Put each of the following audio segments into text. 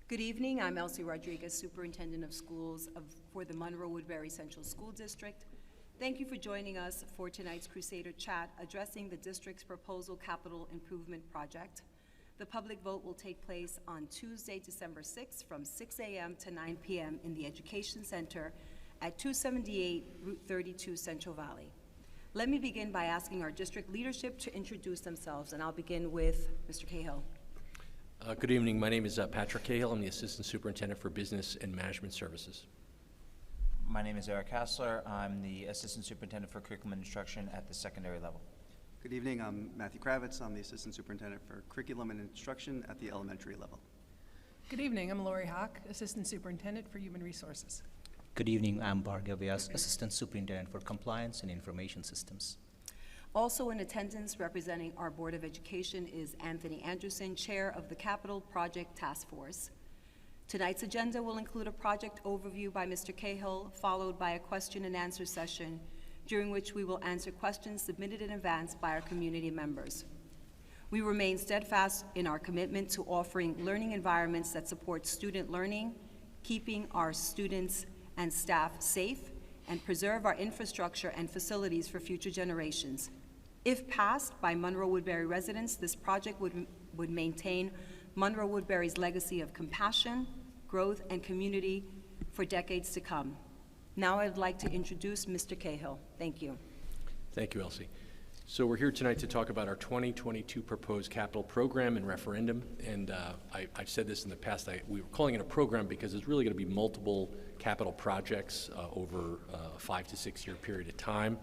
Good evening. I'm Elsie Rodriguez, Superintendent of Schools for the Monroe-Woodbury Central School District. Thank you for joining us for tonight's Crusader chat addressing the district's proposal capital improvement project. The public vote will take place on Tuesday, December 6th from 6 a.m. to 9 p.m. in the Education Center at 278 Route 32 Central Valley. Let me begin by asking our district leadership to introduce themselves, and I'll begin with Mr. Cahill. Good evening. My name is Patrick Cahill. I'm the Assistant Superintendent for Business and Management Services. My name is Eric Hassler. I'm the Assistant Superintendent for Curriculum and Instruction at the secondary level. Good evening. I'm Matthew Kravitz. I'm the Assistant Superintendent for Curriculum and Instruction at the elementary level. Good evening. I'm Lori Hawk, Assistant Superintendent for Human Resources. Good evening. I'm Bhargav Vyas, Assistant Superintendent for Compliance and Information Systems. Also in attendance representing our Board of Education is Anthony Anderson, Chair of the Capital Project Task Force. Tonight's agenda will include a project overview by Mr. Cahill, followed by a question and answer session, during which we will answer questions submitted in advance by our community members. We remain steadfast in our commitment to offering learning environments that support student learning, keeping our students and staff safe, and preserve our infrastructure and facilities for future generations. If passed by Monroe-Woodbury residents, this project would maintain Monroe-Woodbury's legacy of compassion, growth, and community for decades to come. Now I'd like to introduce Mr. Cahill. Thank you. Thank you, Elsie. So we're here tonight to talk about our 2022 proposed capital program and referendum. And I've said this in the past, we were calling it a program because it's really going to be multiple capital projects over a 5 to 6 year period of time.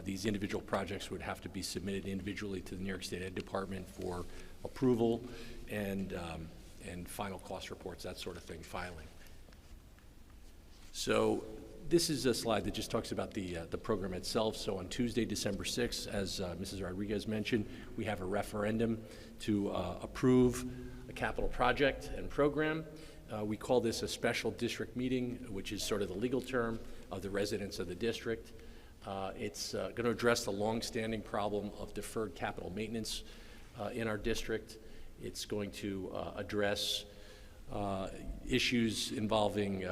These individual projects would have to be submitted individually to the New York State Ed Department for approval and final cost reports, that sort of thing, filing. So this is a slide that just talks about the program itself. So on Tuesday, December 6th, as Mrs. Rodriguez mentioned, we have a referendum to approve a capital project and program. We call this a special district meeting, which is sort of the legal term of the residents of the district. It's going to address the long-standing problem of deferred capital maintenance in our district. It's going to address issues involving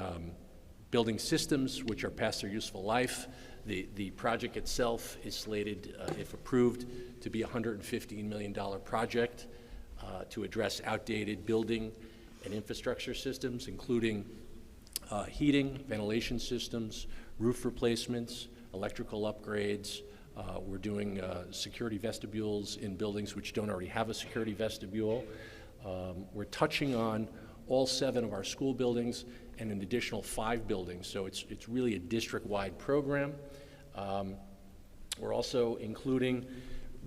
building systems which are past their useful life. The project itself is slated, if approved, to be a $115 million project to address outdated building and infrastructure systems, including heating, ventilation systems, roof replacements, electrical upgrades. We're doing security vestibules in buildings which don't already have a security vestibule. We're touching on all 7 of our school buildings and an additional 5 buildings, so it's really a district-wide program. We're also including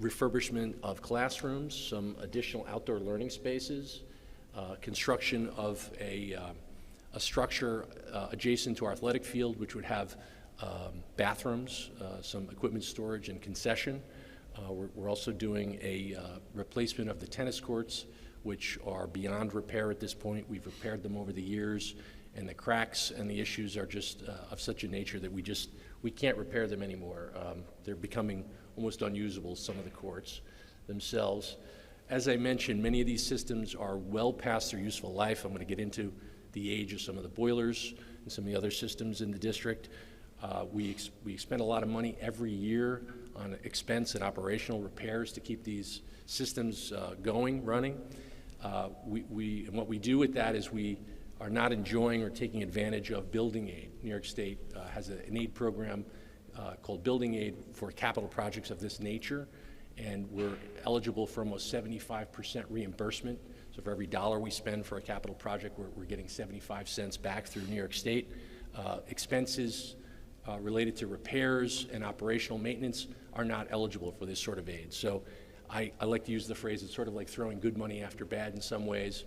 refurbishment of classrooms, some additional outdoor learning spaces, construction of a structure adjacent to our athletic field, which would have bathrooms, some equipment storage and concession. We're also doing a replacement of the tennis courts, which are beyond repair at this point. We've repaired them over the years, and the cracks and the issues are just of such a nature that we can't repair them anymore. They're becoming almost unusable, some of the courts themselves. As I mentioned, many of these systems are well past their useful life. I'm going to get into the age of some of the boilers and some of the other systems in the district. We spend a lot of money every year on expense and operational repairs to keep these systems running. And what we do with that is we are not enjoying or taking advantage of building aid. New York State has an aid program called Building Aid for capital projects of this nature, and we're eligible for almost 75% reimbursement. So for every dollar we spend for a capital project, we're getting 75 cents back through New York State. Expenses related to repairs and operational maintenance are not eligible for this sort of aid. So I like to use the phrase, it's sort of like throwing good money after bad in some ways,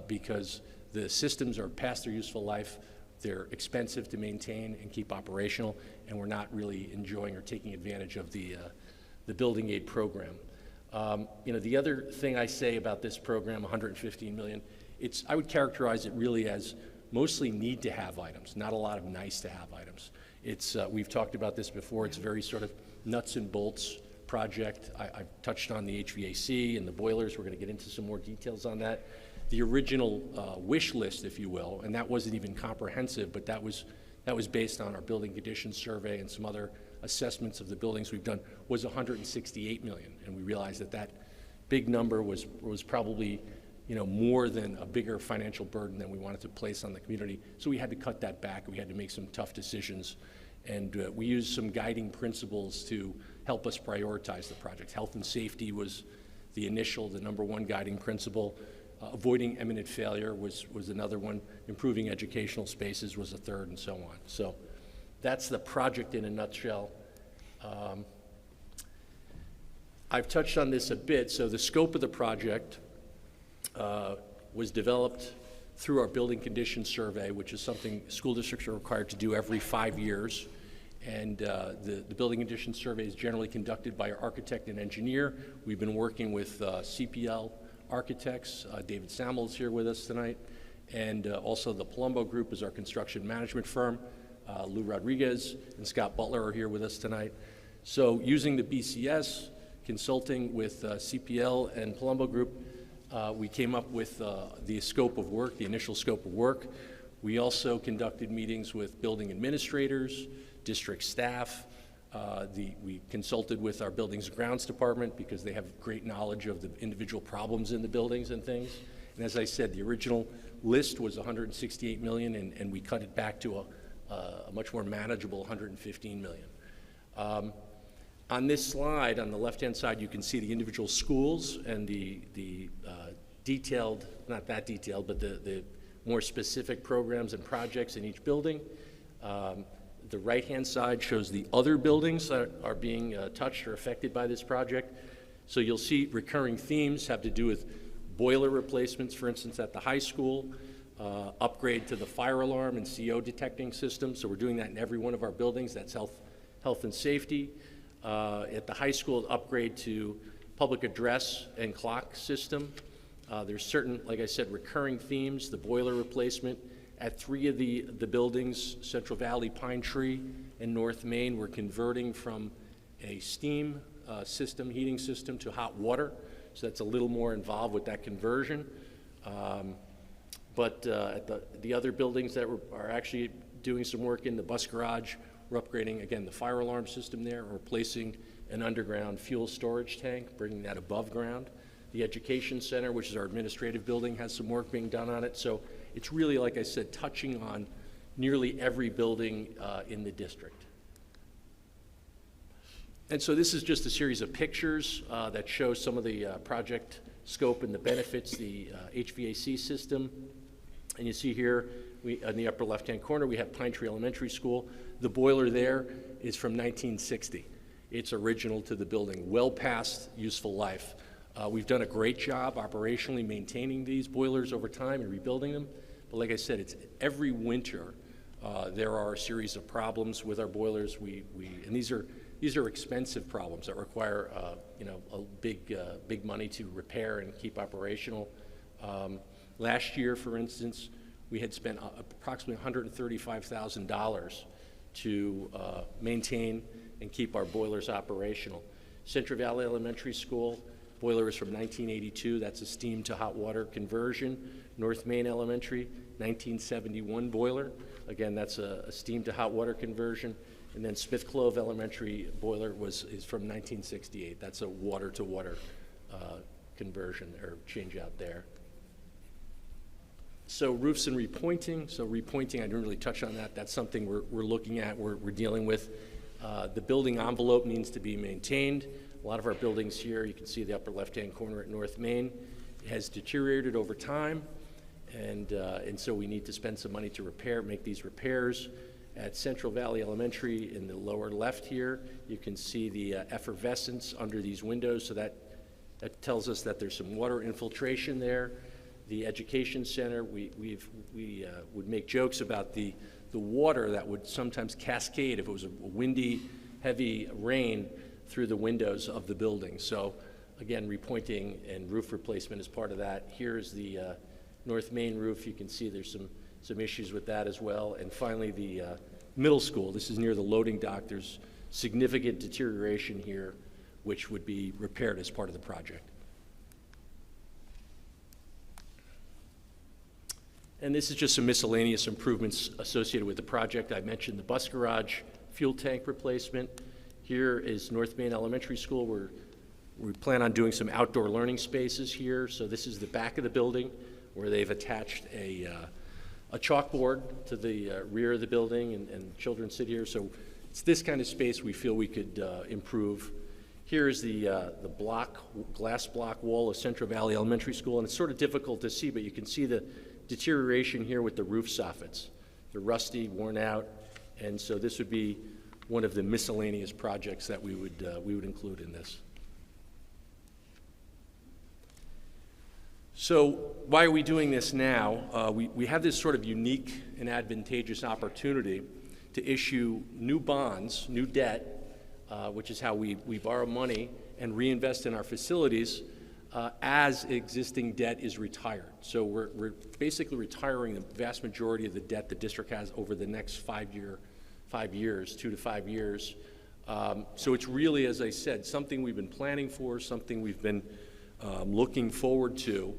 because the systems are past their useful life, they're expensive to maintain and keep operational, and we're not really enjoying or taking advantage of the building aid program. The other thing I say about this program, $115 million, I would characterize it really as mostly need-to-have items, not a lot of nice-to-have items. We've talked about this before. It's very sort of nuts and bolts project. I've touched on the HVAC and the boilers. We're going to get into some more details on that. the original wish list, if you will, and that wasn't even comprehensive, but that was based on our building conditions survey and some other assessments of the buildings we've done, was $168 million. And we realized that that big number was probably, more than a bigger financial burden than we wanted to place on the community. So we had to cut that back. We had to make some tough decisions. And we used some guiding principles to help us prioritize the project. Health and safety was the number one guiding principle. Avoiding imminent failure was another one. Improving educational spaces was a third, and so on. So that's the project in a nutshell. I've touched on this a bit. So the scope of the project was developed through our building conditions survey, which is something school districts are required to do every 5 years. And the building conditions survey is generally conducted by our architect and engineer. We've been working with CPL architects. David Samuel is here with us tonight. And also the Palumbo Group is our construction management firm. Lou Rodriguez and Scott Butler are here with us tonight. So using the BCS, consulting with CPL and Palumbo Group, we came up with the scope of work, the initial scope of work. We also conducted meetings with building administrators, district staff. We consulted with our buildings and grounds department because they have great knowledge of the individual problems in the buildings and things. And as I said, the original list was $168 million, and we cut it back to a much more manageable $115 million. On this slide, on the left-hand side, you can see the individual schools and the detailed, not that detailed, but the more specific programs and projects in each building. The right-hand side shows the other buildings that are being touched or affected by this project. So you'll see recurring themes have to do with boiler replacements, for instance, at the high school, upgrade to the fire alarm and CO detecting system. So we're doing that in every one of our buildings. That's health and safety. At the high school, upgrade to public address and clock system. There's certain, like I said, recurring themes, the boiler replacement. At 3 of the buildings, Central Valley, Pine Tree, and North Main, we're converting from a steam system, heating system, to hot water. So that's a little more involved with that conversion. But at the other buildings that are actually doing some work in the bus garage, we're upgrading, again, the fire alarm system there, replacing an underground fuel storage tank, bringing that above ground. The Education Center, which is our administrative building, has some work being done on it. So it's really, like I said, touching on nearly every building in the district. And so this is just a series of pictures that show some of the project scope and the benefits, the HVAC system. And you see here, in the upper left-hand corner, we have Pine Tree Elementary School. The boiler there is from 1960. It's original to the building, well past useful life. We've done a great job operationally maintaining these boilers over time and rebuilding them. But like I said, it's every winter there are a series of problems with our boilers. And these are expensive problems that require a big money to repair and keep operational. Last year, for instance, we had spent approximately $135,000 to maintain and keep our boilers operational. Central Valley Elementary School, boiler is from 1982. That's a steam to hot water conversion. North Main Elementary, 1971 boiler. Again, that's a steam to hot water conversion. And then Smith Clove Elementary boiler is from 1968. That's a water to water conversion or change out there. So roofs and repointing. So repointing, I didn't really touch on that. That's something we're looking at, we're dealing with. The building envelope needs to be maintained. A lot of our buildings here, you can see the upper left-hand corner at North Main, has deteriorated over time, and so we need to spend some money to make these repairs. At Central Valley Elementary, in the lower left here, you can see the effervescence under these windows, so that tells us that there's some water infiltration there. The Education Center, we would make jokes about the water that would sometimes cascade if it was a windy, heavy rain through the windows of the building. So again, repointing and roof replacement is part of that. Here's the North Main roof. You can see there's some issues with that as well. And finally, the middle school. This is near the loading dock. There's significant deterioration here, which would be repaired as part of the project. And this is just some miscellaneous improvements associated with the project. I mentioned the bus garage, fuel tank replacement. Here is North Main Elementary School, where we plan on doing some outdoor learning spaces here. So this is the back of the building where they've attached a chalkboard to the rear of the building, and children sit here. So it's this kind of space we feel we could improve. Here is the glass block wall of Central Valley Elementary School, and it's sort of difficult to see, but you can see the deterioration here with the roof soffits. They're rusty, worn out, and so this would be one of the miscellaneous projects that we would include in this. So why are we doing this now? We have this sort of unique and advantageous opportunity to issue new bonds, new debt, which is how we borrow money and reinvest in our facilities as existing debt is retired. So we're basically retiring the vast majority of the debt the district has over the next 5 years, 2 to 5 years. So it's really, as I said, something we've been planning for, something we've been looking forward to,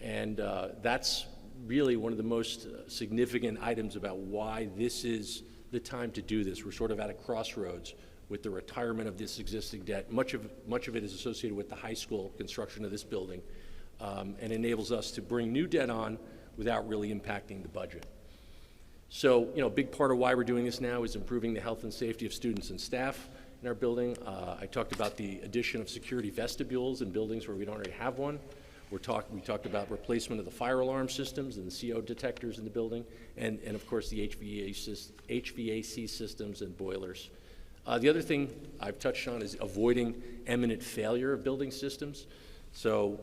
and that's really one of the most significant items about why this is the time to do this. We're sort of at a crossroads with the retirement of this existing debt. Much of it is associated with the high school construction of this building, and enables us to bring new debt on without really impacting the budget. So, a big part of why we're doing this now is improving the health and safety of students and staff in our building. I talked about the addition of security vestibules in buildings where we don't already have one. We talked about replacement of the fire alarm systems and the CO detectors in the building, and of course the HVAC systems and boilers. The other thing I've touched on is avoiding imminent failure of building systems. So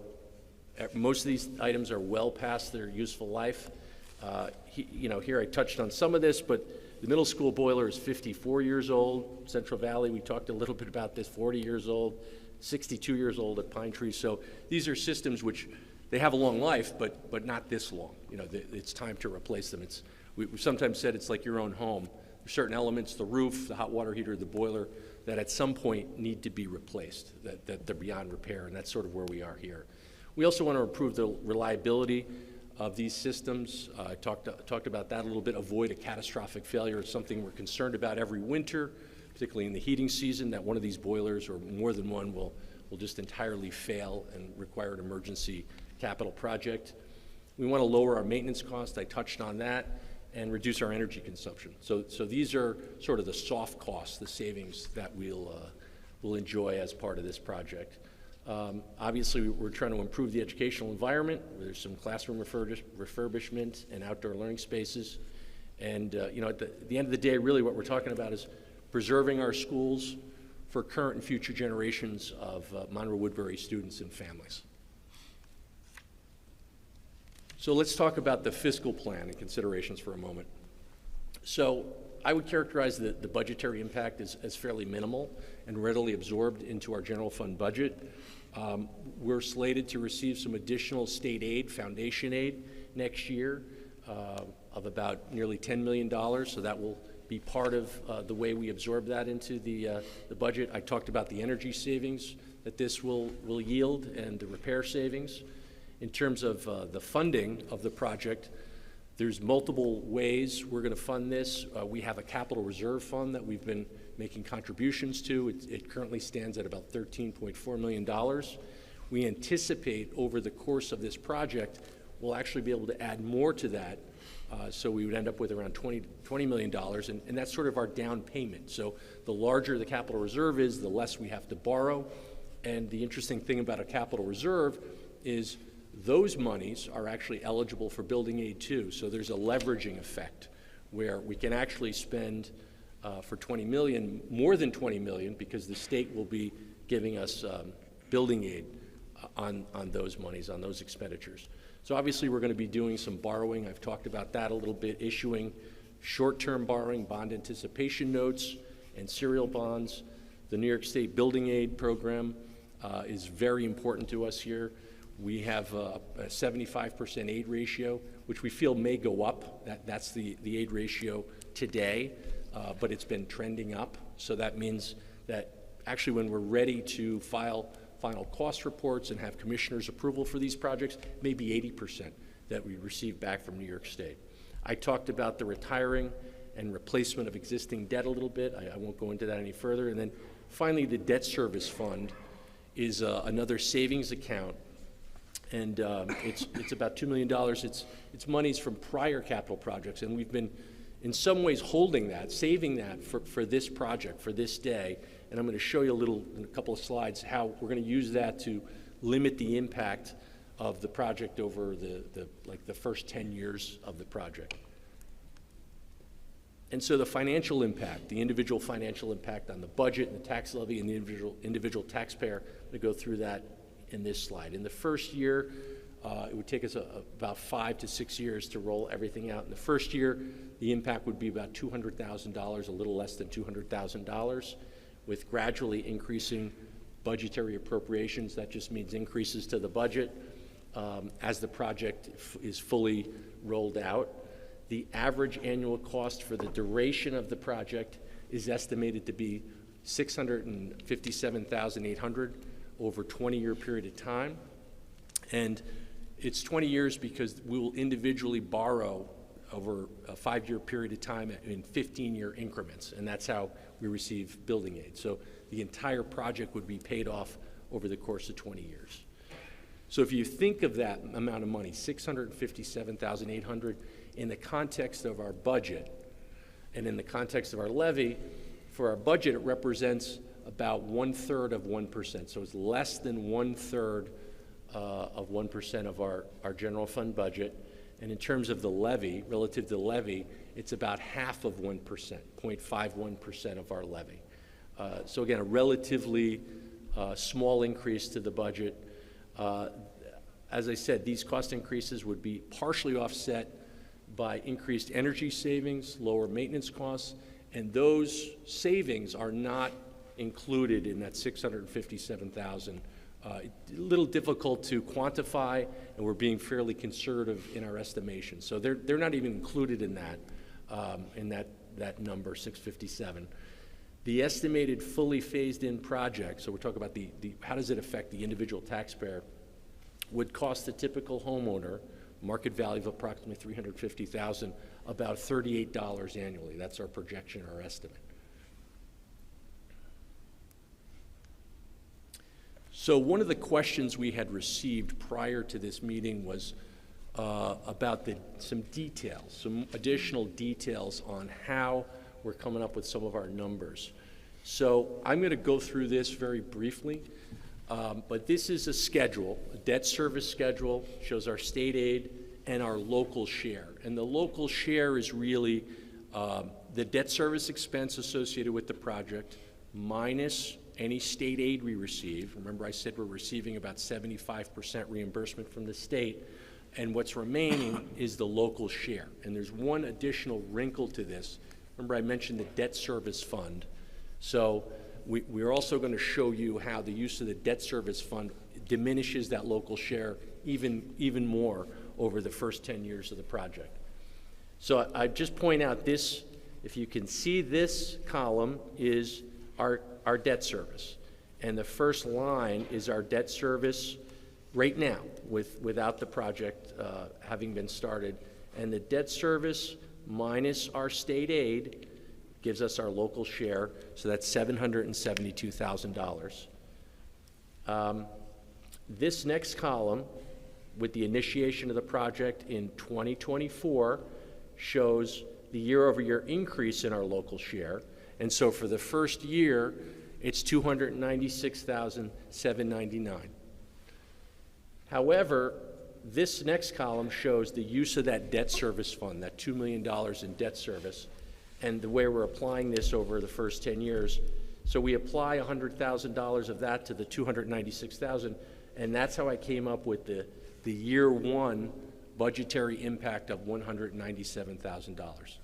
most of these items are well past their useful life. Here I touched on some of this, but the middle school boiler is 54 years old. Central Valley, we talked a little bit about this, 40 years old, 62 years old at Pine Tree. So these are systems which they have a long life, but not this long. It's time to replace them. We've sometimes said it's like your own home. There's certain elements, the roof, the hot water heater, the boiler, that at some point need to be replaced, that they're beyond repair, and that's sort of where we are here. We also want to improve the reliability of these systems. I talked about that a little bit. Avoid a catastrophic failure. It's something we're concerned about every winter, particularly in the heating season, that one of these boilers or more than one will just entirely fail and require an emergency capital project. We want to lower our maintenance cost. I touched on that, and reduce our energy consumption. So these are sort of the soft costs, the savings that we'll enjoy as part of this project. Obviously, we're trying to improve the educational environment. There's some classroom refurbishment and outdoor learning spaces. And at the end of the day, really what we're talking about is preserving our schools for current and future generations of Monroe-Woodbury students and families. So let's talk about the fiscal plan and considerations for a moment. So I would characterize the budgetary impact as fairly minimal and readily absorbed into our general fund budget. We're slated to receive some additional state aid, foundation aid, next year of about nearly $10 million, so that will be part of the way we absorb that into the budget. I talked about the energy savings that this will yield and the repair savings. In terms of the funding of the project, there's multiple ways we're going to fund this. We have a capital reserve fund that we've been making contributions to. It currently stands at about $13.4 million. We anticipate over the course of this project, we'll actually be able to add more to that. So we would end up with around $20 million, and that's sort of our down payment. So the larger the capital reserve is, the less we have to borrow. And the interesting thing about a capital reserve is those monies are actually eligible for building aid too. So there's a leveraging effect where we can actually spend for $20 million, more than $20 million, because the state will be giving us building aid on those monies, on those expenditures. So obviously we're going to be doing some borrowing. I've talked about that a little bit, issuing short-term borrowing, bond anticipation notes, and serial bonds. The New York State Building Aid Program is very important to us here. We have a 75% aid ratio, which we feel may go up. That's the aid ratio today, but it's been trending up. So that means that actually when we're ready to file final cost reports and have commissioners' approval for these projects, maybe 80%. that we received back from New York State. I talked about the retiring and replacement of existing debt a little bit. I won't go into that any further. And then finally, the debt service fund is another savings account, and it's about $2 million. It's monies from prior capital projects, and we've been in some ways holding that, saving that for this project, for this day. And I'm going to show you in a couple of slides how we're going to use that to limit the impact of the project over the first 10 years of the project. And so the financial impact, the individual financial impact on the budget and the tax levy and the individual taxpayer, I'm going to go through that in this slide. In the first year, it would take us about 5 to 6 years to roll everything out. In the first year, the impact would be about $200,000, a little less than $200,000, with gradually increasing budgetary appropriations. That just means increases to the budget as the project is fully rolled out. The average annual cost for the duration of the project is estimated to be $657,800 over a 20-year period of time. And it's 20 years because we will individually borrow over a 5-year period of time in 15-year increments, and that's how we receive building aid. So the entire project would be paid off over the course of 20 years. So if you think of that amount of money, $657,800, in the context of our budget and in the context of our levy, for our budget it represents about 1/3 of 1%. So it's less than 1/3 of 1% of our general fund budget. And in terms of the levy, relative to the levy, it's about half of 1%, 0.51% of our levy. So again, a relatively small increase to the budget. As I said, these cost increases would be partially offset by increased energy savings, lower maintenance costs, and those savings are not included in that $657,000. A little difficult to quantify, and we're being fairly conservative in our estimation. So they're not even included in that number, 657. The estimated fully phased-in project, so we're talking about how does it affect the individual taxpayer, would cost the typical homeowner, market value of approximately $350,000, about $38 annually. That's our projection, our estimate. So one of the questions we had received prior to this meeting was about some additional details on how we're coming up with some of our numbers. So I'm going to go through this very briefly, but this is a schedule, a debt service schedule, shows our state aid and our local share. And the local share is really the debt service expense associated with the project minus any state aid we receive. Remember I said we're receiving about 75% reimbursement from the state, and what's remaining is the local share. And there's one additional wrinkle to this. Remember I mentioned the debt service fund. So we're also going to show you how the use of the debt service fund diminishes that local share even more over the first 10 years of the project. So I just point out this, if you can see, this column is our debt service. And the first line is our debt service right now without the project having been started. And the debt service minus our state aid gives us our local share, so that's $772,000. This next column, with the initiation of the project in 2024, shows the year-over-year increase in our local share. And so for the first year, it's $296,799. However, this next column shows the use of that debt service fund, that $2 million in debt service, and the way we're applying this over the first 10 years. So we apply $100,000 of that to the $296,000, and that's how I came up with the year one budgetary impact of $197,000.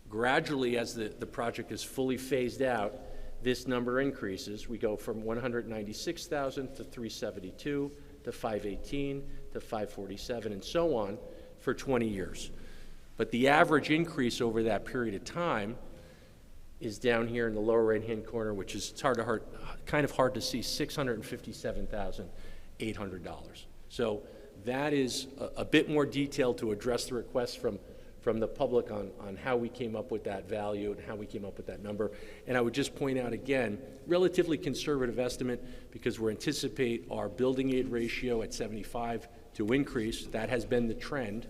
Gradually, as the project is fully phased out, this number increases. We go from $196,000 to $372,000 to $518,000 to $547,000 and so on for 20 years. But the average increase over that period of time is down here in the lower right-hand corner, which is kind of hard to see, $657,800. So that is a bit more detailed to address the requests from the public on how we came up with that value and how we came up with that number. And I would just point out again, relatively conservative estimate because we anticipate our building aid ratio at 75 to increase. That has been the trend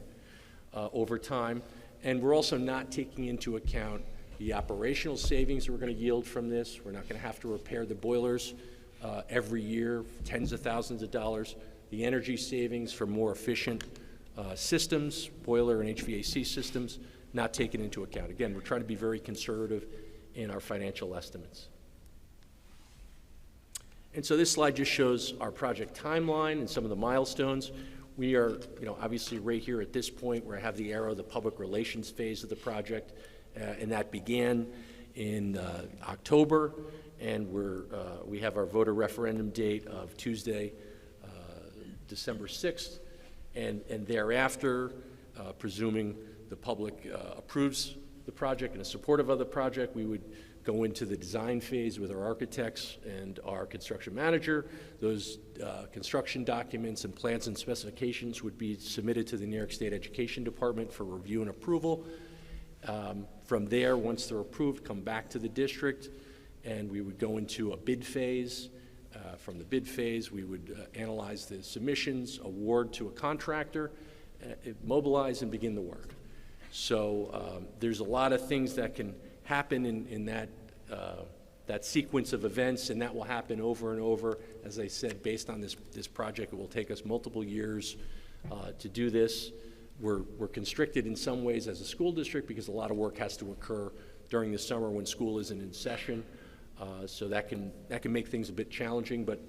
over time. And we're also not taking into account the operational savings that we're going to yield from this. We're not going to have to repair the boilers every year, tens of thousands of dollars. The energy savings for more efficient systems, boiler and HVAC systems, not taken into account. Again, we're trying to be very conservative in our financial estimates. And so this slide just shows our project timeline and some of the milestones. We are, obviously right here at this point where I have the arrow, the public relations phase of the project, and that began in October, and we have our voter referendum date of Tuesday, December 6th, and thereafter, presuming the public approves the project and is supportive of the project, we would go into the design phase with our architects and our construction manager. Those construction documents and plans and specifications would be submitted to the New York State Education Department for review and approval. From there, once they're approved, come back to the district, and we would go into a bid phase. From the bid phase, we would analyze the submissions, award to a contractor, mobilize and begin the work. So there's a lot of things that can happen in that sequence of events, and that will happen over and over. As I said, based on this project, it will take us multiple years to do this. We're constricted in some ways as a school district because a lot of work has to occur during the summer when school isn't in session. So that can make things a bit challenging, but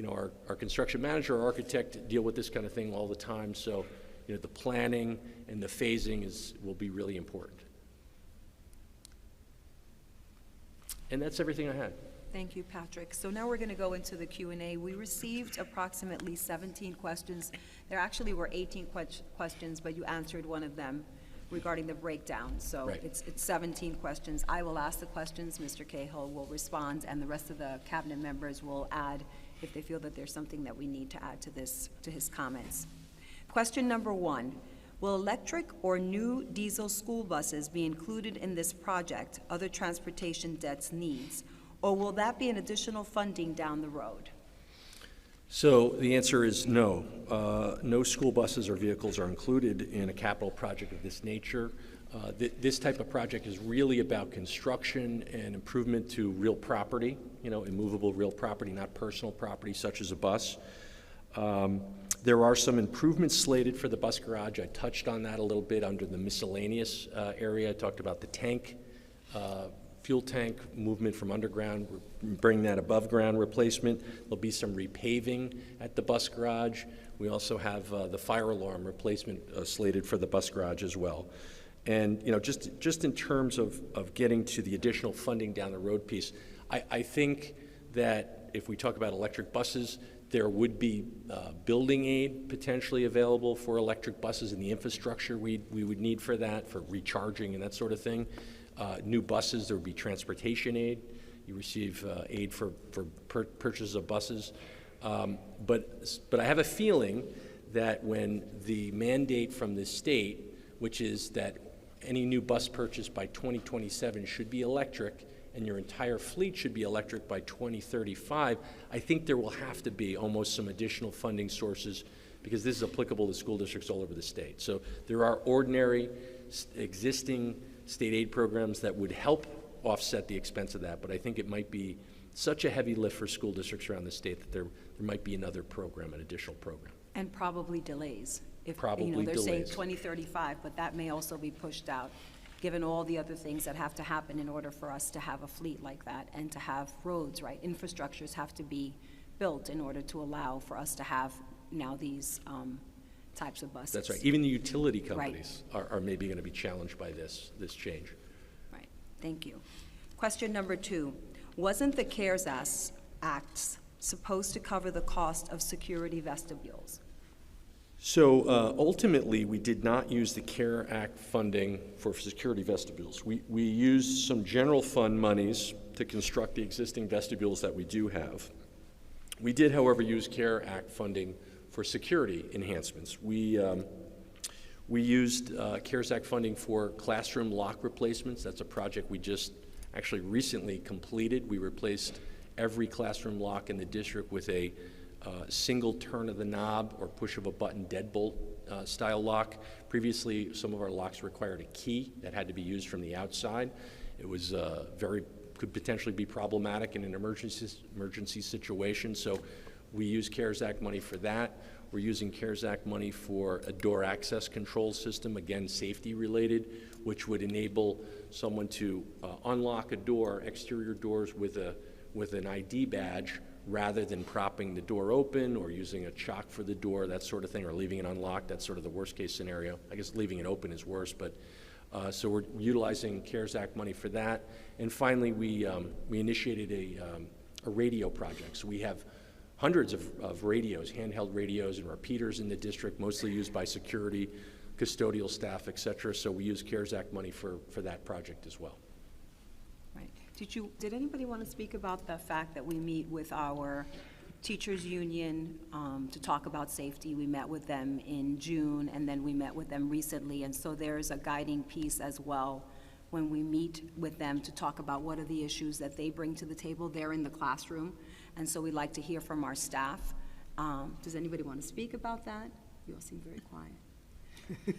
our construction manager, our architect deal with this kind of thing all the time. So the planning and the phasing will be really important. And that's everything I had. Thank you, Patrick. So now we're going to go into the Q&A. We received approximately 17 questions. There actually were 18 questions, but you answered one of them regarding the breakdown. So Right. it's 17 questions. I will ask the questions, Mr. Cahill will respond, and the rest of the cabinet members will add if they feel that there's something that we need to add to his comments. Question number 1. Will electric or new diesel school buses be included in this project, other transportation debts needs, or will that be an additional funding down the road? So the answer is no. No school buses or vehicles are included in a capital project of this nature. This type of project is really about construction and improvement to real property, immovable real property, not personal property such as a bus. There are some improvements slated for the bus garage. I touched on that a little bit under the miscellaneous area. I talked about the tank, fuel tank movement from underground, bring that above ground replacement. There'll be some repaving at the bus garage. We also have the fire alarm replacement slated for the bus garage as well. And just in terms of getting to the additional funding down the road piece, I think that if we talk about electric buses, there would be building aid potentially available for electric buses and the infrastructure we would need for that, for recharging and that sort of thing. New buses, there would be transportation aid. You receive aid for purchase of buses. But I have a feeling that when the mandate from the state, which is that any new bus purchase by 2027 should be electric, and your entire fleet should be electric by 2035, I think there will have to be almost some additional funding sources because this is applicable to school districts all over the state. So there are ordinary existing state aid programs that would help offset the expense of that, but I think it might be such a heavy lift for school districts around the state that there might be another program, an additional program. And probably delays. Probably they're saying delays. 2035, but that may also be pushed out, given all the other things that have to happen in order for us to have a fleet like that and to have roads, right? Infrastructures have to be built in order to allow for us to have now these types of buses. That's right. Even the utility companies are maybe going to be challenged by this change. Right. Thank you. Question number 2. Wasn't the CARES Act supposed to cover the cost of security vestibules? So ultimately, we did not use the CARE Act funding for security vestibules. We used some general fund monies to construct the existing vestibules that we do have. We did, however, use CARE Act funding for for security enhancements. We used CARES Act funding for classroom lock replacements. That's a project we just actually recently completed. We replaced every classroom lock in the district with a single turn of the knob or push of a button deadbolt style lock. Previously, some of our locks required a key that had to be used from the outside. It was could potentially be problematic in an emergency situation, so we use CARES Act money for that. We're using CARES Act money for a door access control system, again, safety related, which would enable someone to unlock a door, exterior doors with an ID badge, rather than propping the door open or using a chock for the door, that sort of thing, or leaving it unlocked. That's sort of the worst case scenario. I guess leaving it open is worse, but so we're utilizing CARES Act money for that. And finally, we initiated a radio project. So we have hundreds of radios, handheld radios and repeaters in the district, mostly used by security, custodial staff, et cetera. So we use CARES Act money for that project as well. Right. Did anybody want to speak about the fact that we meet with our teachers union to talk about safety? We met with them in June, and then we met with them recently, and so there's a guiding piece as well when we meet with them to talk about what are the issues that they bring to the table. They're in the classroom, and so we'd like to hear from our staff. Does anybody want to speak about that? You all seem very quiet.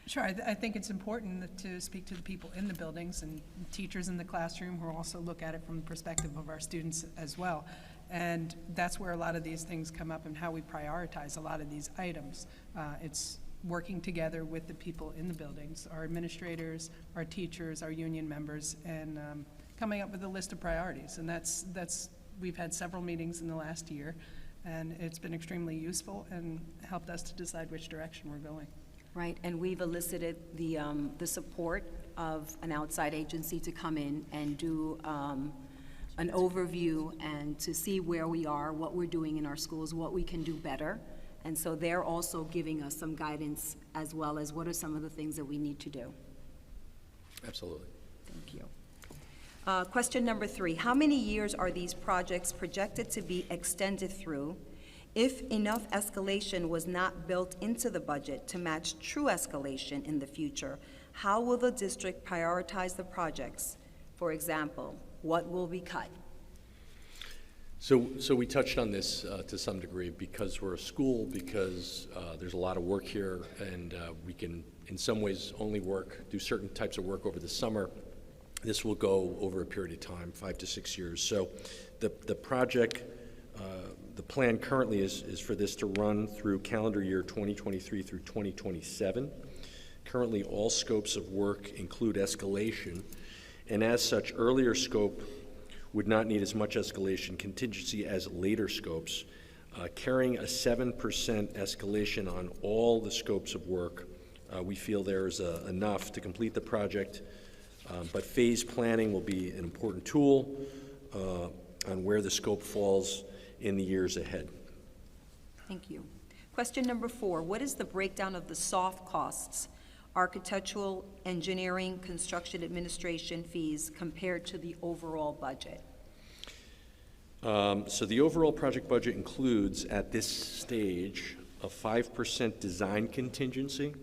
Sure, I think it's important to speak to the people in the buildings and teachers in the classroom who also look at it from the perspective of our students as well. And that's where a lot of these things come up and how we prioritize a lot of these items. It's working together with the people in the buildings, our administrators, our teachers, our union members, and coming up with a list of priorities. And we've had several meetings in the last year, and it's been extremely useful and helped us to decide which direction we're going. Right, and we've elicited the support of an outside agency to come in and do an overview and to see where we are, what we're doing in our schools, what we can do better. And so they're also giving us some guidance as well as what are some of the things that we need to do. Absolutely. Thank you. Question number 3, how many years are these projects projected to be extended through? If enough escalation was not built into the budget to match true escalation in the future, how will the district prioritize the projects? For example, what will be cut? So we touched on this to some degree because we're a school, because there's a lot of work here, and we can, in some ways, only do certain types of work over the summer. This will go over a period of time, 5 to 6 years. So the project, the plan currently is for this to run through calendar year 2023 through 2027. Currently, all scopes of work include escalation, and as such, earlier scope would not need as much escalation contingency as later scopes. Carrying a 7% escalation on all the scopes of work, we feel there is enough to complete the project, but phase planning will be an important tool on where the scope falls in the years ahead. Thank you. Question number 4, what is the breakdown of the soft costs, architectural, engineering, construction administration fees compared to the overall budget? So the overall project budget includes, at this stage, a 5% design contingency,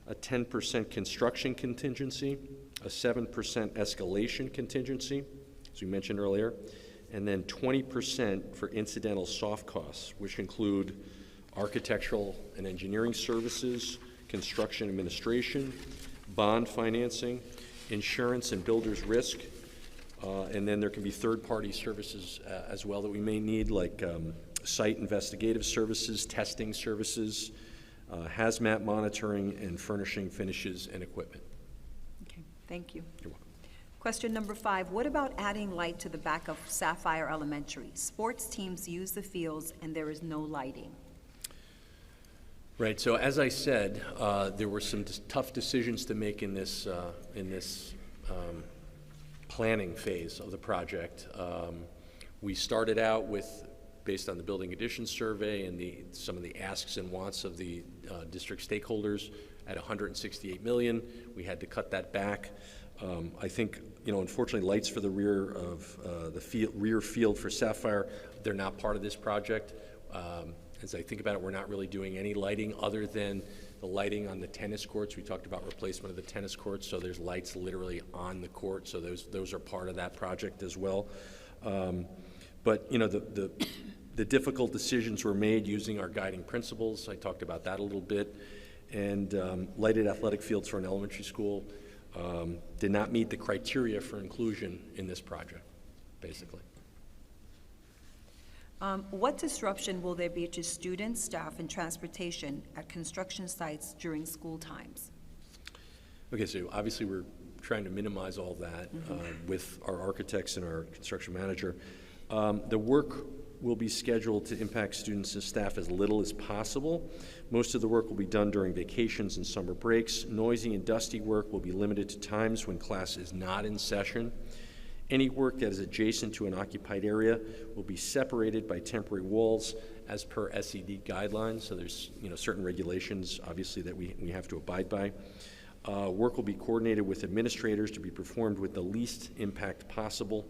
a 10% construction contingency, a 7% escalation contingency, as we mentioned earlier, and then 20% for incidental soft costs, which include architectural and engineering services, construction administration, bond financing, insurance and builder's risk, and then there can be third-party services as well that we may need, like site investigative services, testing services, hazmat monitoring, and furnishing finishes and equipment. Okay, thank you. You're welcome. Question number 5, what about adding light to the back of Sapphire Elementary? Sports teams use the fields and there is no lighting. Right, so as I said, there were some tough decisions to make in this planning phase of the project. We started out with, based on the building addition survey and some of the asks and wants of the district stakeholders, at $168 million. We had to cut that back. I think, unfortunately, lights for the rear of rear field for Sapphire, they're not part of this project. As I think about it, we're not really doing any lighting other than the lighting on the tennis courts. We talked about replacement of the tennis courts, so there's lights literally on the court, so those are part of that project as well. But you know, the difficult decisions were made using our guiding principles. I talked about that a little bit. And lighted athletic fields for an elementary school did not meet the criteria for inclusion in this project, basically. What disruption will there be to students, staff, and transportation at construction sites during school times? Okay, so obviously we're trying to minimize all that with our architects and our construction manager. The work will be scheduled to impact students and staff as little as possible. Most of the work will be done during vacations and summer breaks. Noisy and dusty work will be limited to times when class is not in session. Any work that is adjacent to an occupied area will be separated by temporary walls as per SED guidelines. So there's certain regulations, obviously, that we have to abide by. Work will be coordinated with administrators to be performed with the least impact possible.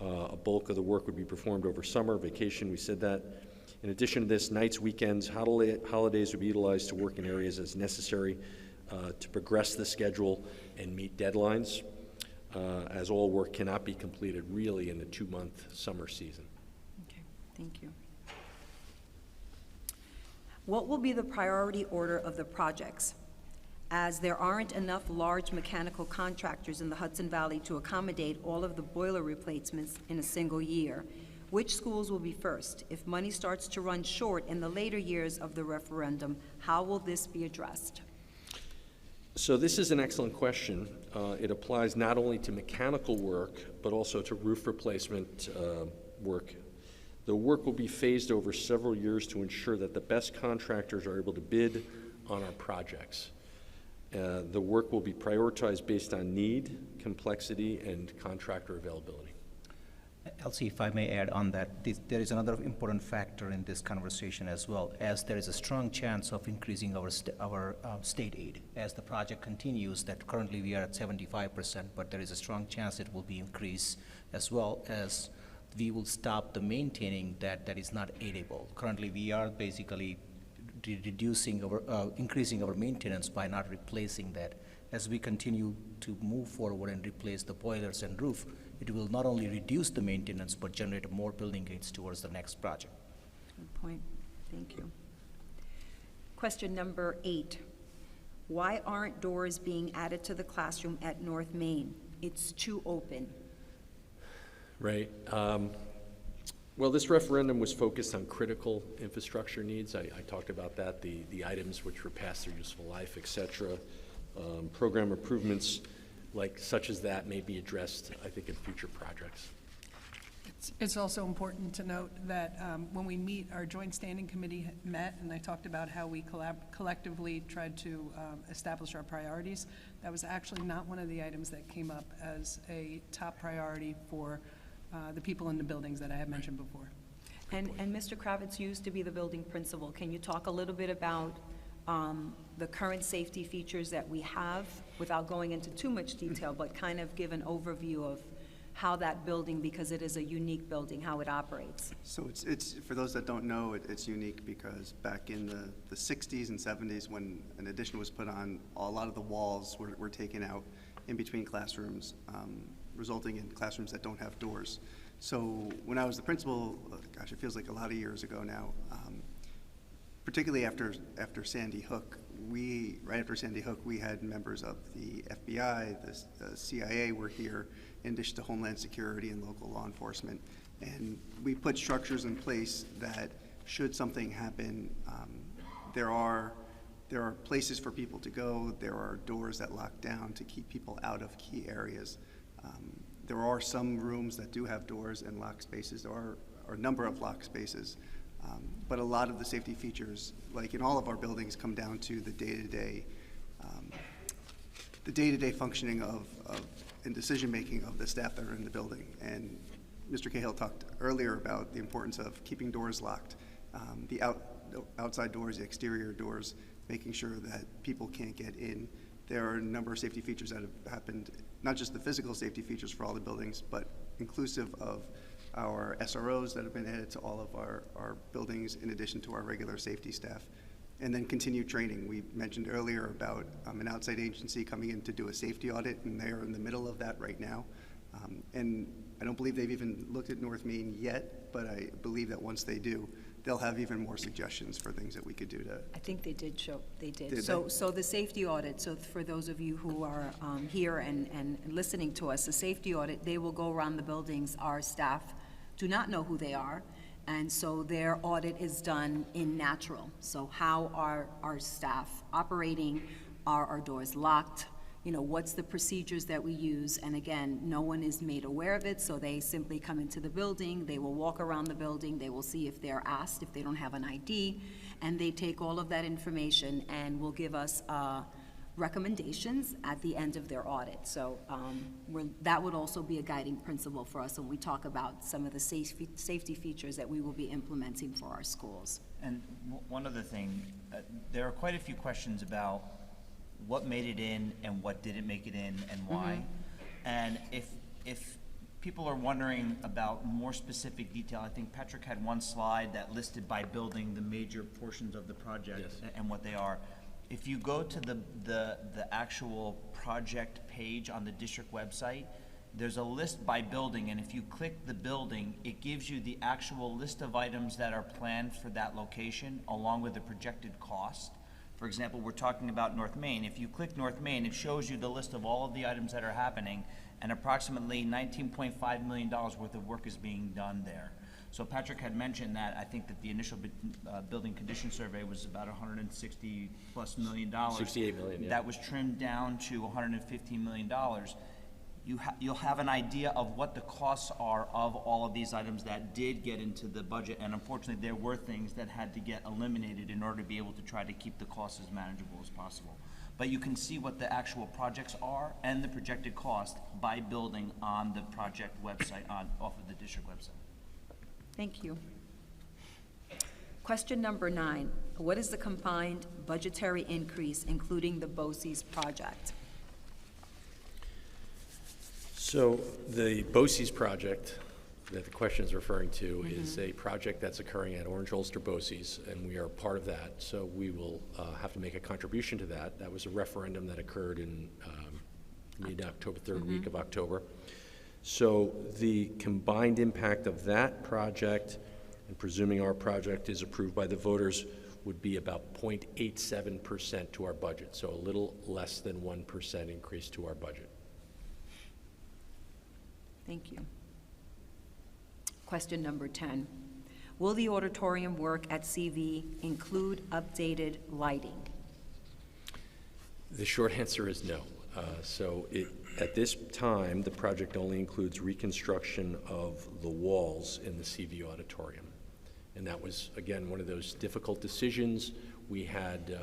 A bulk of the work would be performed over summer, vacation, we said that. In addition to this, nights, weekends, holidays would be utilized to work in areas as necessary to progress the schedule and meet deadlines, as all work cannot be completed really in the 2-month summer season. Okay, thank you. What will be the priority order of the projects? As there aren't enough large mechanical contractors in the Hudson Valley to accommodate all of the boiler replacements in a single year, which schools will be first? If money starts to run short in the later years of the referendum, how will this be addressed? So this is an excellent question. It applies not only to mechanical work, but also to roof replacement work. The work will be phased over several years to ensure that the best contractors are able to bid on our projects. The work will be prioritized based on need, complexity, and contractor availability. Elsie, if I may add on that, there is another important factor in this conversation as well, as there is a strong chance of increasing our state aid. As the project continues, that currently we are at 75%, but there is a strong chance it will be increased, as well as we will stop the maintaining that is not aidable. Currently, we are basically reducing increasing our maintenance by not replacing that. As we continue to move forward and replace the boilers and roof, it will not only reduce the maintenance, but generate more building aids towards the next project. Good point. Thank you. Question number 8. Why aren't doors being added to the classroom at North Main? It's too open. Right. Well, this referendum was focused on critical infrastructure needs. I talked about that, the items which were past their useful life, et cetera. Program improvements such as that may be addressed, I think, in future projects. It's also important to note that when we meet, our joint standing committee met, and I talked about how we collectively tried to establish our priorities. That was actually not one of the items that came up as a top priority for the people in the buildings that I have mentioned before. And Mr. Kravitz used to be the building principal. Can you talk a little bit about the current safety features that we have, without going into too much detail, but kind of give an overview of how that building, because it is a unique building, how it operates? So it's for those that don't know, it's unique because back in the 60s and 70s, when an addition was put on, a lot of the walls were taken out in between classrooms, resulting in classrooms that don't have doors. So when I was the principal, gosh, it feels like a lot of years ago now, particularly after Sandy Hook, right after Sandy Hook, we had members of the FBI, the CIA were here, in addition to Homeland Security and local law enforcement. And we put structures in place that, should something happen, there are places for people to go. There are doors that lock down to keep people out of key areas. There are some rooms that do have doors and lock spaces. There are a number of lock spaces. But a lot of the safety features, like in all of our buildings, come down to the day-to-day functioning of and decision-making of the staff that are in the building. And Mr. Cahill talked earlier about the importance of keeping doors locked, the outside doors, the exterior doors, making sure that people can't get in. There are a number of safety features that have happened, not just the physical safety features for all the buildings, but inclusive of our SROs that have been added to all of our buildings in addition to our regular safety staff. And then continued training. We mentioned earlier about an outside agency coming in to do a safety audit, and they're in the middle of that right now. And I don't believe they've even looked at North Main yet, but I believe that once they do, they'll have even more suggestions for things that we could do to. I think they did show, they did. Did So, they? so the safety audit, so for those of you who are here and listening to us, the safety audit, they will go around the buildings. Our staff do not know who they are, and so their audit is done in natural. So how are our staff operating? Are our doors locked? You know, what's the procedures that we use? And again, no one is made aware of it, so they simply come into the building, they will walk around the building, they will see if they're asked, if they don't have an ID, and they take all of that information and will give us recommendations at the end of their audit. So that would also be a guiding principle for us when we talk about some of the safety features that we will be implementing for our schools. And one other thing, there are quite a few questions about what made it in and what didn't make it in and why. And if people are wondering about more specific detail, I think Patrick had one slide that listed by building the major portions of the project. Yes. And what they are. If you go to the actual project page on the district website, there's a list by building, and if you click the building, it gives you the actual list of items that are planned for that location, along with the projected cost. For example, we're talking about North Main. If you click North Main, it shows you the list of all of the items that are happening, and approximately $19.5 million worth of work is being done there. So Patrick had mentioned that I think that the initial building condition survey was about $160+ million. 68 million, yeah. That was trimmed down to $115 million. You'll have an idea of what the costs are of all of these items that did get into the budget, and unfortunately there were things that had to get eliminated in order to be able to try to keep the costs as manageable as possible. But you can see what the actual projects are and the projected cost by building on the project website, off of the district website. Thank you. Question number 9. What is the combined budgetary increase, including the BOCES project? So the BOCES project that the question is referring to is a project that's occurring at Orange Ulster BOCES, and we are part of that. So we will have to make a contribution to that. That was a referendum that occurred in mid-October, third week of October. So the combined impact of that project, and presuming our project is approved by the voters, would be about 0.87% to our budget. So a little less than 1% increase to our budget. Thank you. Question number 10. Will the auditorium work at CV include updated lighting? The short answer is no. At this time, the project only includes reconstruction of the walls in the CV auditorium. And that was, again, one of those difficult decisions. We had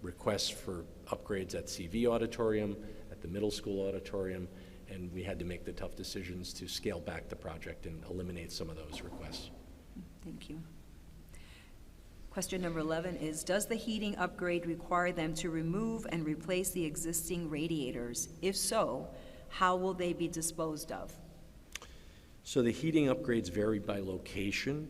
requests for upgrades at CV auditorium, at the middle school auditorium, and we had to make the tough decisions to scale back the project and eliminate some of those requests. Thank you. Question number 11 is, does the heating upgrade require them to remove and replace the existing radiators? If so, how will they be disposed of? So the heating upgrades vary by location.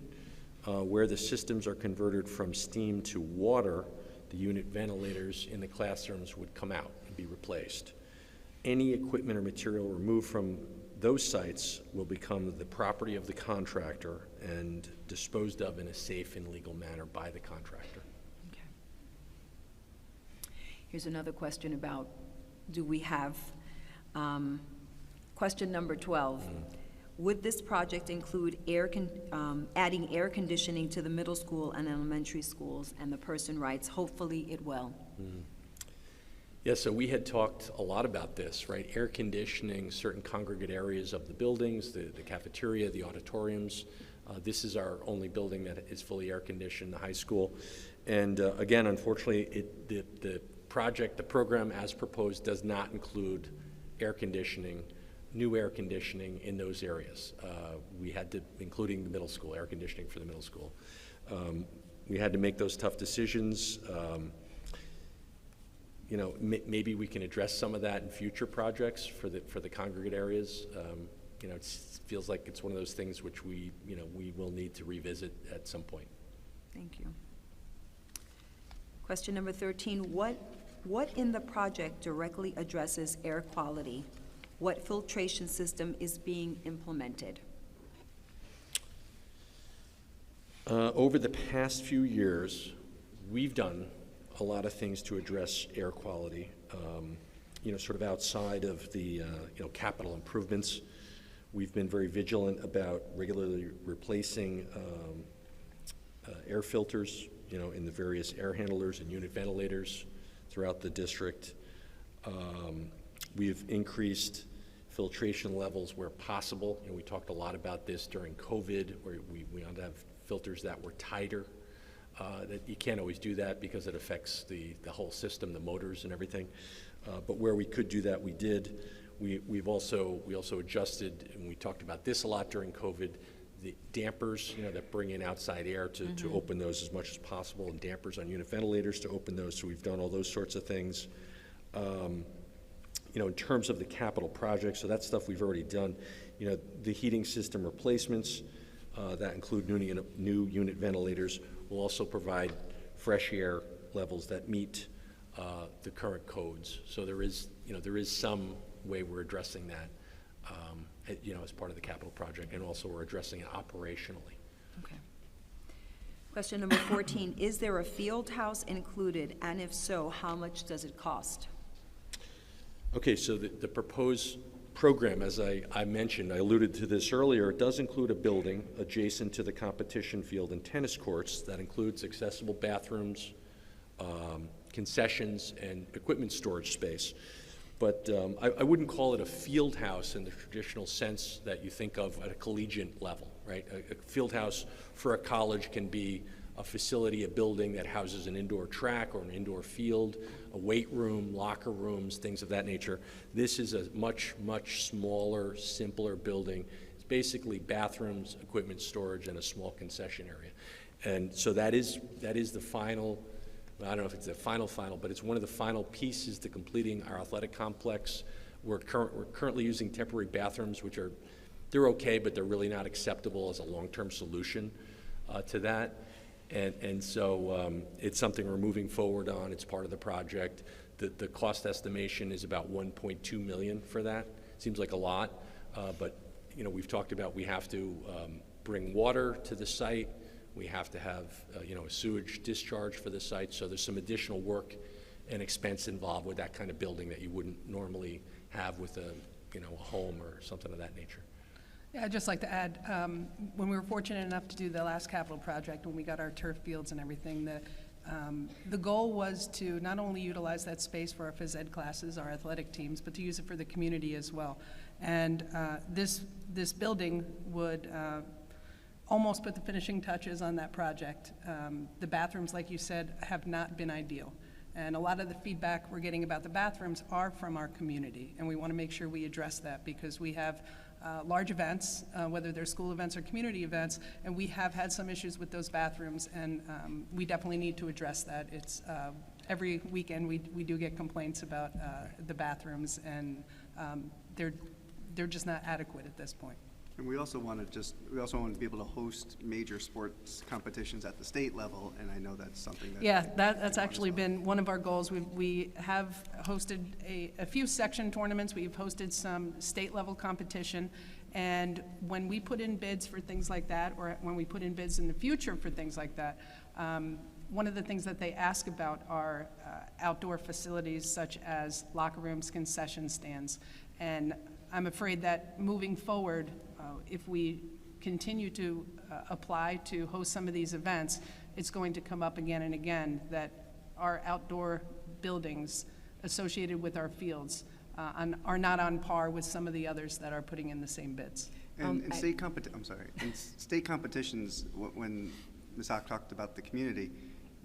Where the systems are converted from steam to water, the unit ventilators in the classrooms would come out and be replaced. Any equipment or material removed from those sites will become the property of the contractor and disposed of in a safe and legal manner by the contractor. Okay. Here's another question about, do we have, question number 12. Would this project include adding air conditioning to the middle school and elementary schools? And the person writes, hopefully it will. Yeah, so we had talked a lot about this, right? Air conditioning certain congregate areas of the buildings, the cafeteria, the auditoriums. This is our only building that is fully air conditioned, the high school. And again, unfortunately, the program as proposed does not include air conditioning, new air conditioning in those areas. We had to, including the middle school, air conditioning for the middle school. We had to make those tough decisions. You know, maybe we can address some of that in future projects for the congregate areas. it feels like it's one of those things which we will need to revisit at some point. Thank you. Question number 13, what in the project directly addresses air quality? What filtration system is being implemented? Over the past few years, we've done a lot of things to address air quality, sort of outside of the, capital improvements. We've been very vigilant about regularly replacing air filters, in the various air handlers and unit ventilators throughout the district. We've increased filtration levels where possible, and we talked a lot about this during COVID, where we wanted to have filters that were tighter. That you can't always do that because it affects the whole system, the motors and everything. But where we could do that, we did. We also adjusted, and we talked about this a lot during COVID, the dampers, that bring in outside air to open those as much as possible, and dampers on unit ventilators to open those. So we've done all those sorts of things. In terms of the capital projects, so that stuff we've already done. The heating system replacements that include new unit ventilators will also provide fresh air levels that meet the current codes. So there is some way we're addressing that, as part of the capital project, and also we're addressing it operationally. Okay. Question number 14, is there a field house included, and if so, how much does it cost? Okay, so the proposed program, as I mentioned, I alluded to this earlier, it does include a building adjacent to the competition field and tennis courts that includes accessible bathrooms, concessions, and equipment storage space. But I wouldn't call it a field house in the traditional sense that you think of at a collegiate level, right? A field house for a college can be a facility, a building that houses an indoor track or an indoor field, a weight room, locker rooms, things of that nature. This is a much, much smaller, simpler building. It's basically bathrooms, equipment storage, and a small concession area. And so that is the final, I don't know if it's the final, but it's one of the final pieces to completing our athletic complex. We're currently using temporary bathrooms, which they're okay, but they're really not acceptable as a long-term solution to that. And so it's something we're moving forward on. It's part of the project. The cost estimation is about $1.2 million for that. Seems like a lot, but we've talked about we have to bring water to the site. We have to have a sewage discharge for the site. So there's some additional work and expense involved with that kind of building that you wouldn't normally have with a home or something of that nature. Yeah, I'd just like to add, when we were fortunate enough to do the last capital project, when we got our turf fields and everything, the goal was to not only utilize that space for our phys ed classes, our athletic teams, but to use it for the community as well. And this building would almost put the finishing touches on that project. The bathrooms, like you said, have not been ideal. And a lot of the feedback we're getting about the bathrooms are from our community, and we want to make sure we address that because we have large events, whether they're school events or community events, and we have had some issues with those bathrooms, and we definitely need to address that. It's every weekend we do get complaints about the bathrooms, and they're just not adequate at this point. And we also want to be able to host major sports competitions at the state level, and I know that's something that. Yeah, that's actually been one of our goals. We have hosted a few section tournaments. We've hosted some state level competition, and when we put in bids for things like that, or when we put in bids in the future for things like that, one of the things that they ask about are outdoor facilities such as locker rooms, concession stands, and I'm afraid that moving forward, if we continue to apply to host some of these events, it's going to come up again and again that our outdoor buildings associated with our fields are not on par with some of the others that are putting in the same bids. And state competitions, when Ms. Hock talked about the community,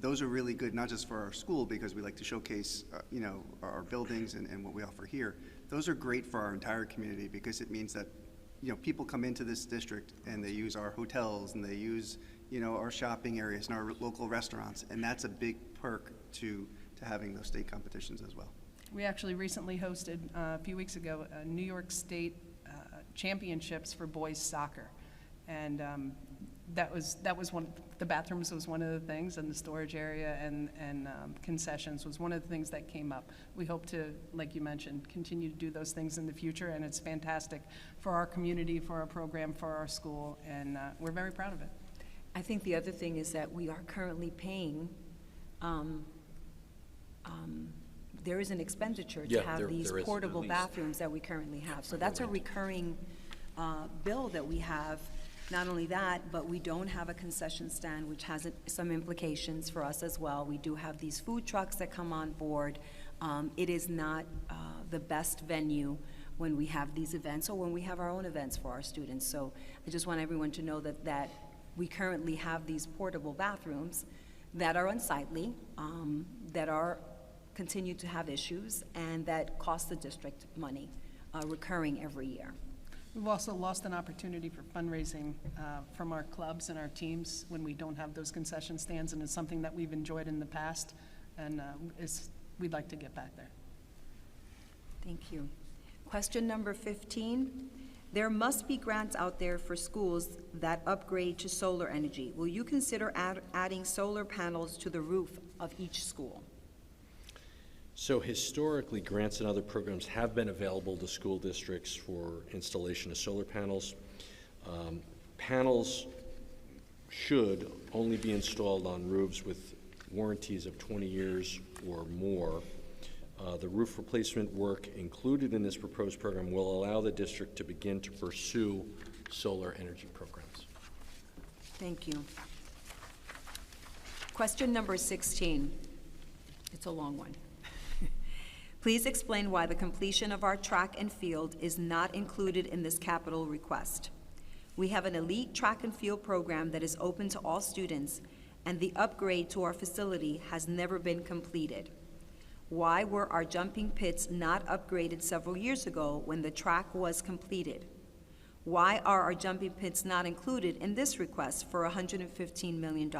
those are really good, not just for our school, because we like to showcase, our buildings and what we offer here. Those are great for our entire community because it means that, people come into this district and they use our hotels and they use, our shopping areas and our local restaurants, and that's a big perk to having those state competitions as well. We actually recently hosted, a few weeks ago, a New York State championships for boys soccer. And that was one, the bathrooms was one of the things, and the storage area and concessions was one of the things that came up. We hope to, like you mentioned, continue to do those things in the future, and it's fantastic for our community, for our program, for our school, and we're very proud of it. I think the other thing is that we are currently paying, there is an expenditure to Yeah, have there these is, portable at least. bathrooms that we currently have. So that's a recurring bill that we have. Not only that, but we don't have a concession stand, which has some implications for us as well. We do have these food trucks that come on board. It is not the best venue when we have these events or when we have our own events for our students. So I just want everyone to know that we currently have these portable bathrooms that are unsightly, that are continue to have issues, and that cost the district money, recurring every year. We've also lost an opportunity for fundraising from our clubs and our teams when we don't have those concession stands, and it's something that we've enjoyed in the past, and we'd like to get back there. Thank you. Question number 15. There must be grants out there for schools that upgrade to solar energy. Will you consider adding solar panels to the roof of each school? So historically, grants and other programs have been available to school districts for installation of solar panels. Panels should only be installed on roofs with warranties of 20 years or more. The roof replacement work included in this proposed program will allow the district to begin to pursue solar energy programs. Thank you. Question number 16. It's a long one. Please explain why the completion of our track and field is not included in this capital request. We have an elite track and field program that is open to all students, and the upgrade to our facility has never been completed. Why were our jumping pits not upgraded several years ago when the track was completed? Why are our jumping pits not included in this request for $115 million?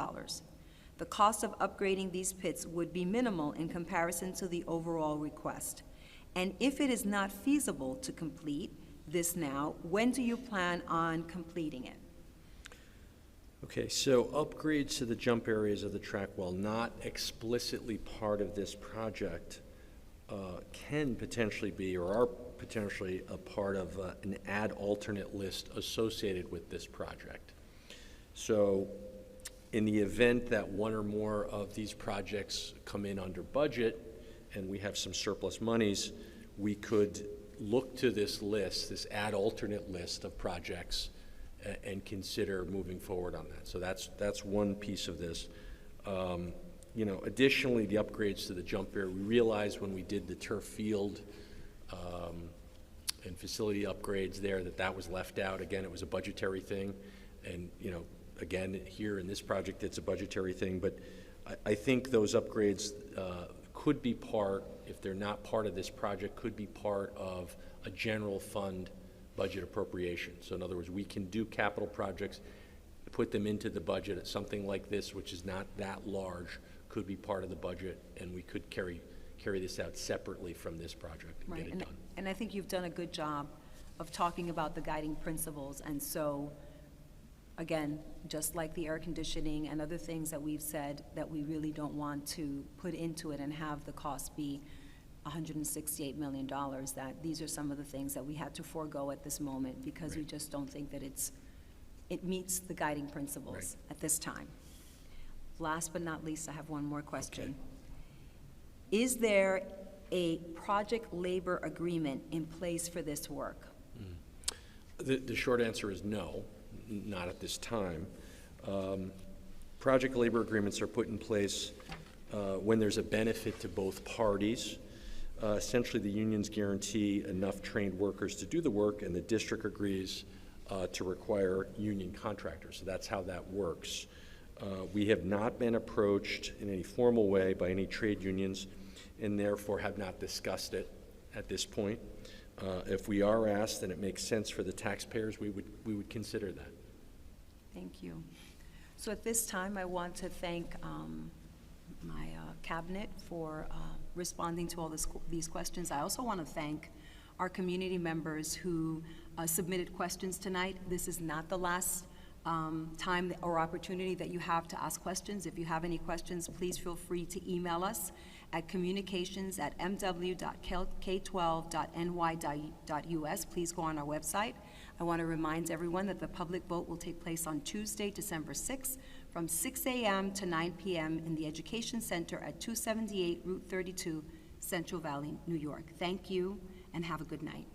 The cost of upgrading these pits would be minimal in comparison to the overall request. And if it is not feasible to complete this now, when do you plan on completing it? Okay, so upgrades to the jump areas of the track, while not explicitly part of this project, can potentially be or are potentially a part of an add alternate list associated with this project. So in the event that one or more of these projects come in under budget and we have some surplus monies, we could look to this list, this add alternate list of projects, and consider moving forward on that. So that's one piece of this. You know, additionally, the upgrades to the jump area, we realized when we did the turf field and facility upgrades there that was left out. Again, it was a budgetary thing, and you know, again, here in this project, it's a budgetary thing, but I think those upgrades could be part, if they're not part of this project, could be part of a general fund budget appropriation. So in other words, we can do capital projects, put them into the budget at something like this, which is not that large, could be part of the budget, and we could carry this out separately from this project and get it done. And I think you've done a good job of talking about the guiding principles, and so again, just like the air conditioning and other things that we've said that we really don't want to put into it and have the cost be $168 million, that these are some of the things that we had to forego at this moment because we just don't think that it meets the guiding principles at this time. Last but not least, I have one more question. Okay. Is there a project labor agreement in place for this work? The short answer is no. Not at this time. Project labor agreements are put in place when there's a benefit to both parties. Essentially, the unions guarantee enough trained workers to do the work, and the district agrees to require union contractors. So that's how that works. We have not been approached in any formal way by any trade unions, and therefore have not discussed it at this point. If we are asked and it makes sense for the taxpayers, we would consider that. Thank you. So at this time, I want to thank my cabinet for responding to all these questions. I also want to thank our community members who submitted questions tonight. This is not the last time or opportunity that you have to ask questions. If you have any questions, please feel free to email us at communications@mw.k12.ny.us. Please go on our website. I want to remind everyone that the public vote will take place on Tuesday, December 6th, from 6 a.m. to 9 p.m. in the Education Center at 278 Route 32, Central Valley, New York. Thank you, and have a good night.